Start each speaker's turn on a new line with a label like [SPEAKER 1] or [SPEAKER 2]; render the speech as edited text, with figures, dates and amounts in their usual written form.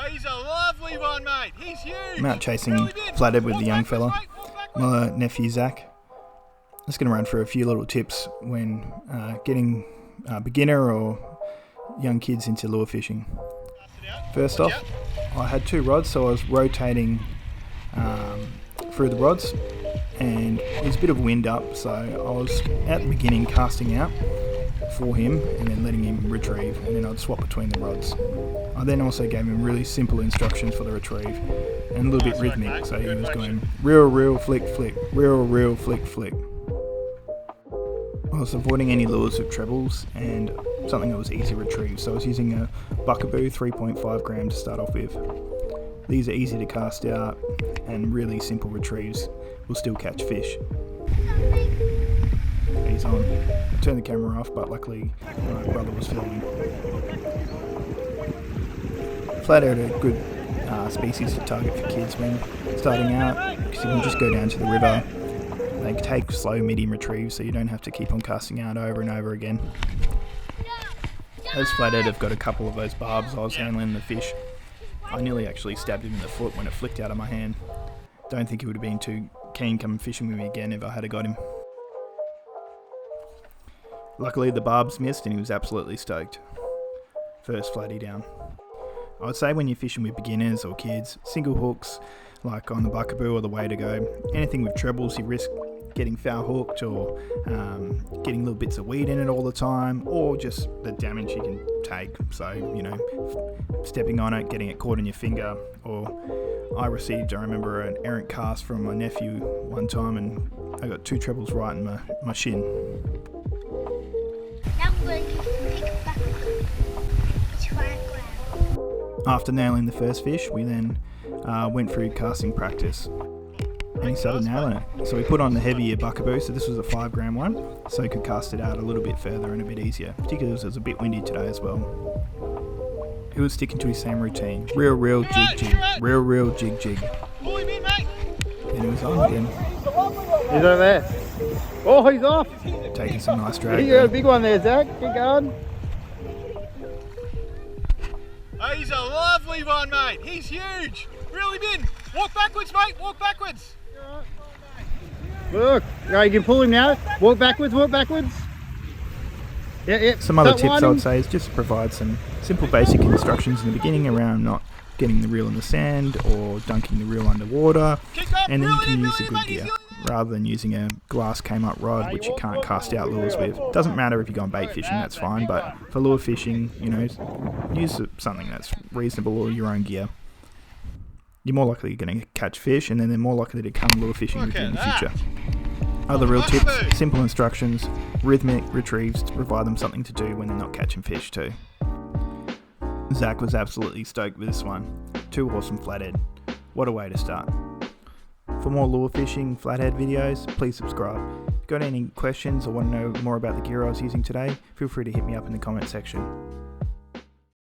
[SPEAKER 1] Oh, he's a lovely one, mate. He's huge.
[SPEAKER 2] I'm out chasing Flathead with the young fella, my nephew Zach. Just going to run through a few little tips when getting beginner or young kids into lure fishing. First off, I had 2 rods, so I was rotating through the rods, and there's a bit of wind up, so I was at the beginning casting out for him and then letting him retrieve, and then I'd swap between the rods. I then also gave him really simple instructions for the retrieve and a little bit rhythmic, so he was going reel, flick, flick, reel, flick, flick. I was avoiding any lures with trebles and something that was easy to retrieve, so I was using a Buckaboo 3.5 gram to start off with. These are easy to cast out and really simple retrieves will still catch fish. He's on. I turned the camera off, but luckily my brother was filming. Flathead are a good species to target for kids when starting out, because you can just go down to the river. They take slow medium retrieves, so you don't have to keep on casting out over and over again. Those Flathead have got a couple of those barbs. I was handling the fish. I nearly actually stabbed him in the foot when it flicked out of my hand. Don't think he would have been too keen coming fishing with me again if I had got him. Luckily the barbs missed and he was absolutely stoked. First flatty down. I would say when you're fishing with beginners or kids, single hooks like on the Buckaboo are the way to go. Anything with trebles you risk getting foul hooked or getting little bits of weed in it all the time, or just the damage you can take. So, you know, stepping on it, getting it caught in your finger, or I remember an errant cast from my nephew one time and I got 2 trebles right in my shin. After nailing the first fish, we then went through casting practice and he started nailing it. So we put on the heavier Buckaboo, so this was a 5 gram one, so he could cast it out a little bit further and a bit easier, particularly as it was a bit windy today as well. He was sticking to his same routine. Reel, jig, jig. Reel, jig, jig. And he was on again.
[SPEAKER 3] He's over there. Oh, he's off.
[SPEAKER 2] Taking some nice drag.
[SPEAKER 3] You got a big one there, Zach. Keep going.
[SPEAKER 1] Oh, he's a lovely one, mate. He's huge. Reel him in. Walk backwards, mate. Walk backwards.
[SPEAKER 3] Look. Right, you can pull him now. Walk backwards, walk backwards. Yeah.
[SPEAKER 2] Some other tips I would say is just provide some simple basic instructions in the beginning around not getting the reel in the sand or dunking the reel underwater, and then you can use the good gear rather than using a glass came up rod which you can't cast out lures with. Doesn't matter if you're going bait fishing, that's fine, but for lure fishing, you know, use something that's reasonable or your own gear. You're more likely going to catch fish, and then they're more likely to come lure fishing with you in the future. Other real tips, simple instructions, rhythmic retrieves to provide them something to do when they're not catching fish too. Zach was absolutely stoked with this one. 2 awesome flathead. What a way to start. For more lure fishing flathead videos, please subscribe. If you've got any questions or want to know more about the gear I was using today, feel free to hit me up in the comment section.